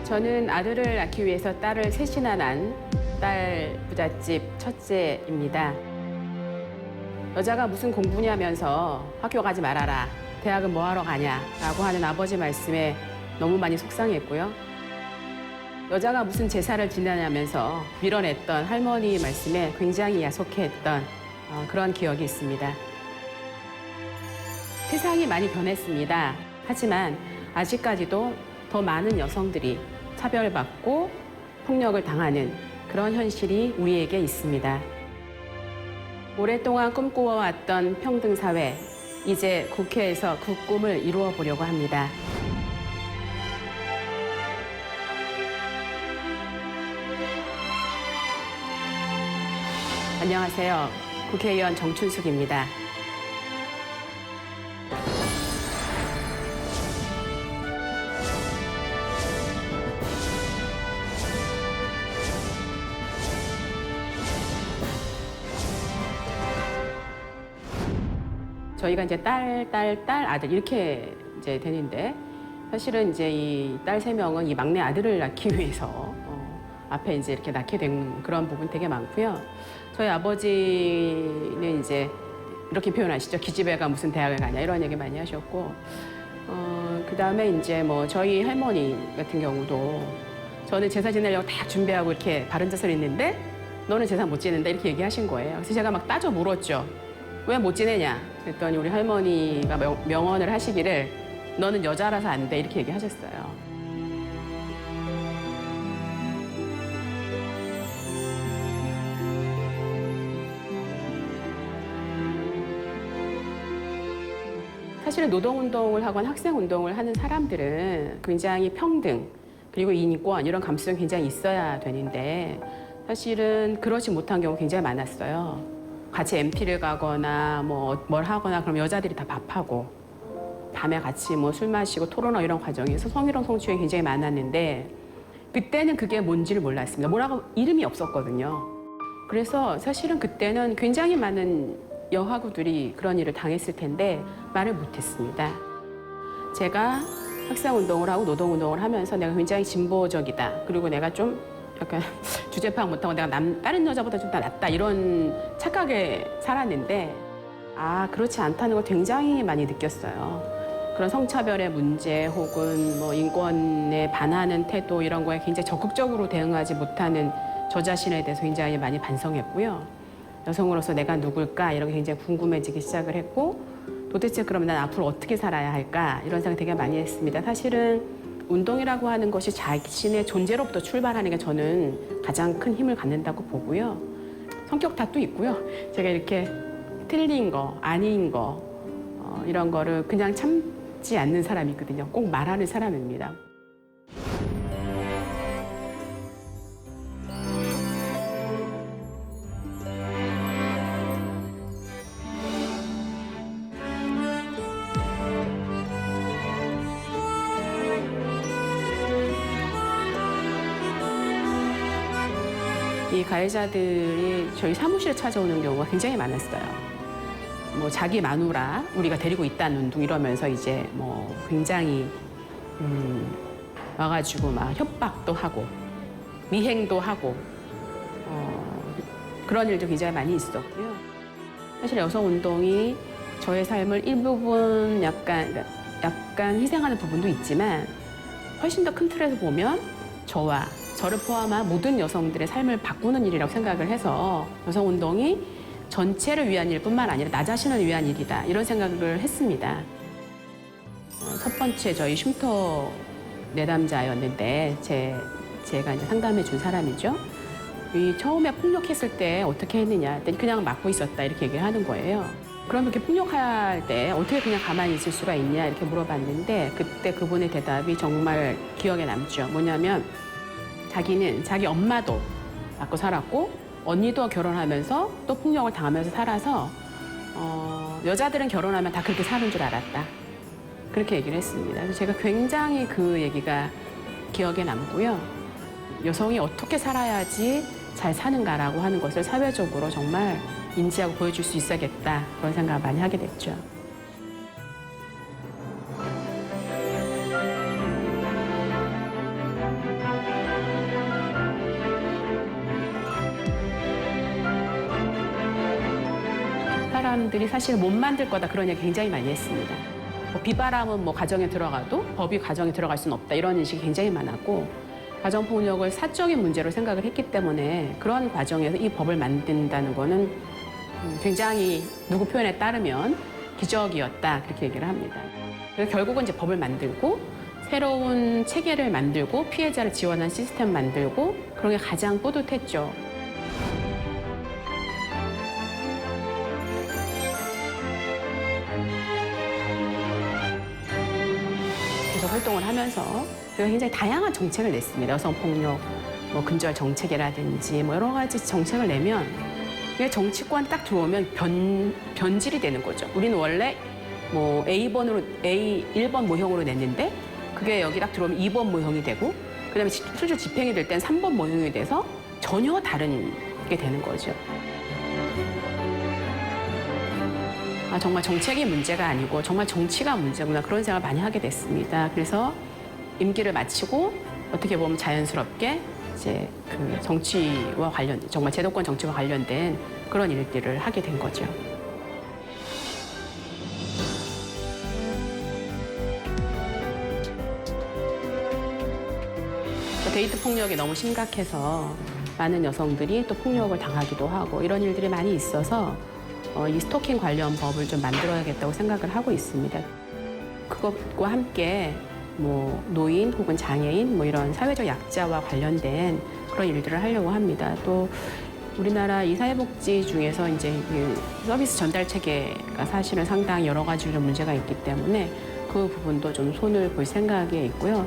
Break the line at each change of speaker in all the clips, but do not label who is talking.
저는 아들을 낳기 위해서 딸을 셋이나 낳은 딸 부잣집 첫째입니다. 여자가 무슨 공부냐면서 학교 가지 말아라. 대학은 뭐 하러 가냐라고 하는 아버지 말씀에 너무 많이 속상했고요. 여자가 무슨 제사를 지내냐면서 밀어냈던 할머니 말씀에 굉장히 야속해했던 그런 기억이 있습니다. 세상이 많이 변했습니다. 하지만 아직까지도 더 많은 여성들이 차별받고 폭력을 당하는 그런 현실이 우리에게 있습니다. 오랫동안 꿈꾸어왔던 평등사회, 이제 국회에서 그 꿈을 이루어 보려고 합니다. 안녕하세요. 국회의원 정춘숙입니다. 저희가 이제 딸, 아들 이렇게 이제 되는데 사실은 이제 이 딸 3명은 이 막내 아들을 낳기 위해서 앞에 이제 이렇게 낳게 된 그런 부분 되게 많고요. 저희 아버지는 이제 이렇게 표현하시죠. 기집애가 무슨 대학을 가냐 이런 얘기 많이 하셨고, 그다음에 이제 뭐 저희 할머니 같은 경우도 저는 제사 지내려고 다 준비하고 이렇게 바른 자세를 있는데 너는 제사 못 지낸다 이렇게 얘기하신 거예요. 그래서 제가 막 따져 물었죠. 왜 못 지내냐? 그랬더니 우리 할머니가 명언을 하시기를 너는 여자라서 안 돼 이렇게 얘기하셨어요. 사실은 노동운동을 하거나 학생운동을 하는 사람들은 굉장히 평등 그리고 인권 이런 감수성이 굉장히 있어야 되는데 사실은 그러지 못한 경우 굉장히 많았어요. 같이 MT를 가거나 뭘 하거나 그럼 여자들이 다 밥하고 밤에 같이 뭐 술 마시고 토론하고 이런 과정에서 성희롱 성추행이 굉장히 많았는데 그때는 그게 뭔지를 몰랐습니다. 뭐라고 이름이 없었거든요. 그래서 사실은 그때는 굉장히 많은 여하구들이 그런 일을 당했을 텐데 말을 못했습니다. 제가 학생운동을 하고 노동운동을 하면서 내가 굉장히 진보적이다. 그리고 내가 좀 약간 주제 파악 못하고 내가 다른 여자보다 좀 더 낫다 이런 착각에 살았는데 그렇지 않다는 걸 굉장히 많이 느꼈어요. 그런 성차별의 문제 혹은 뭐 인권에 반하는 태도 이런 거에 굉장히 적극적으로 대응하지 못하는 저 자신에 대해서 굉장히 많이 반성했고요. 여성으로서 내가 누굴까 이런 게 굉장히 궁금해지기 시작을 했고 도대체 그럼 난 앞으로 어떻게 살아야 할까 이런 생각 되게 많이 했습니다. 사실은 운동이라고 하는 것이 자신의 존재로부터 출발하는 게 저는 가장 큰 힘을 갖는다고 보고요. 성격 탓도 있고요. 제가 이렇게 틀린 거, 아닌 거 이런 거를 그냥 참지 않는 사람이거든요. 꼭 말하는 사람입니다. 이 가해자들이 저희 사무실에 찾아오는 경우가 굉장히 많았어요. 뭐 자기 마누라 우리가 데리고 있다는 둥 이러면서 이제 뭐 굉장히 와가지고 막 협박도 하고 미행도 하고 그런 일도 굉장히 많이 있었고요. 사실 여성 운동이 저의 삶을 일부분 약간 희생하는 부분도 있지만 훨씬 더 큰 틀에서 보면 저와 저를 포함한 모든 여성들의 삶을 바꾸는 일이라고 생각을 해서 여성운동이 전체를 위한 일뿐만 아니라 나 자신을 위한 일이다 이런 생각을 했습니다. 첫 번째 저희 쉼터 내담자였는데 제가 이제 상담해 준 사람이죠. 이 처음에 폭력했을 때 어떻게 했느냐 했더니 그냥 맞고 있었다 이렇게 얘기를 하는 거예요. 그럼 그렇게 폭력할 때 어떻게 그냥 가만히 있을 수가 있냐 이렇게 물어봤는데 그때 그분의 대답이 정말 기억에 남죠. 뭐냐면 자기는 자기 엄마도 낳고 살았고 언니도 결혼하면서 또 폭력을 당하면서 살아서 여자들은 결혼하면 다 그렇게 사는 줄 알았다. 그렇게 얘기를 했습니다. 그래서 제가 굉장히 그 얘기가 기억에 남고요. 여성이 어떻게 살아야지 잘 사는가라고 하는 것을 사회적으로 정말 인지하고 보여줄 수 있어야겠다. 그런 생각을 많이 하게 됐죠. 여성들이 사실 못 만들 거다 그런 얘기 굉장히 많이 했습니다. 뭐 비바람은 뭐 가정에 들어가도 법이 가정에 들어갈 수는 없다 이런 인식이 굉장히 많았고 가정폭력을 사적인 문제로 생각을 했기 때문에 그런 과정에서 이 법을 만든다는 거는 굉장히 누구 표현에 따르면 기적이었다 그렇게 얘기를 합니다. 그래서 결국은 이제 법을 만들고 새로운 체계를 만들고 피해자를 지원하는 시스템 만들고 그런 게 가장 뿌듯했죠. 계속 활동을 하면서 제가 굉장히 다양한 정책을 냈습니다. 여성폭력, 뭐 근절 정책이라든지 뭐 여러 가지 정책을 내면 이게 정치권 딱 들어오면 변질이 되는 거죠. 우리는 원래 뭐 A1번 모형으로 냈는데 그게 여기 딱 들어오면 2번 모형이 되고 그다음에 실제 집행이 될 땐 3번 모형이 돼서 전혀 다른 게 되는 거죠. 아, 정말 정책이 문제가 아니고 정말 정치가 문제구나 그런 생각을 많이 하게 됐습니다. 그래서 임기를 마치고 어떻게 보면 자연스럽게 이제 그 정치와 관련 정말 제도권 정치와 관련된 그런 일들을 하게 된 거죠. 데이트 폭력이 너무 심각해서 많은 여성들이 또 폭력을 당하기도 하고 이런 일들이 많이 있어서 이 스토킹 관련 법을 좀 만들어야겠다고 생각을 하고 있습니다. 그것과 함께 뭐 노인 혹은 장애인 뭐 이런 사회적 약자와 관련된 그런 일들을 하려고 합니다. 또 우리나라 이 사회복지 중에서 이제 서비스 전달 체계가 사실은 상당히 여러 가지로 문제가 있기 때문에 그 부분도 좀 손을 볼 생각에 있고요.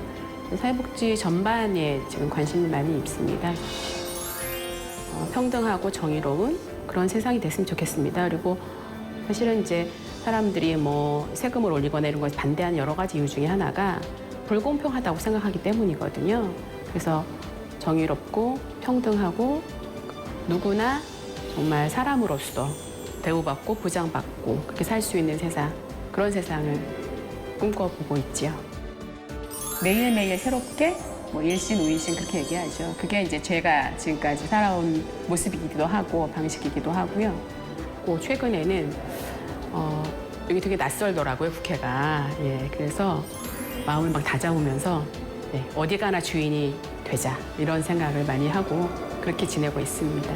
사회복지 전반에 지금 관심이 많이 있습니다. 평등하고 정의로운 그런 세상이 됐으면 좋겠습니다. 그리고 사실은 이제 사람들이 뭐 세금을 올리거나 이런 것에 반대하는 여러 가지 이유 중에 하나가 불공평하다고 생각하기 때문이거든요. 그래서 정의롭고 평등하고 누구나 정말 사람으로서 대우받고 보장받고 그렇게 살 수 있는 세상, 그런 세상을 꿈꿔보고 있지요. 매일매일 새롭게 뭐 일신, 우일신 그렇게 얘기하죠. 그게 이제 제가 지금까지 살아온 모습이기도 하고 방식이기도 하고요. 그 최근에는 여기 되게 낯설더라고요, 국회가. 예, 그래서 마음을 막 다잡으면서 어디 가나 주인이 되자 이런 생각을 많이 하고 그렇게 지내고 있습니다.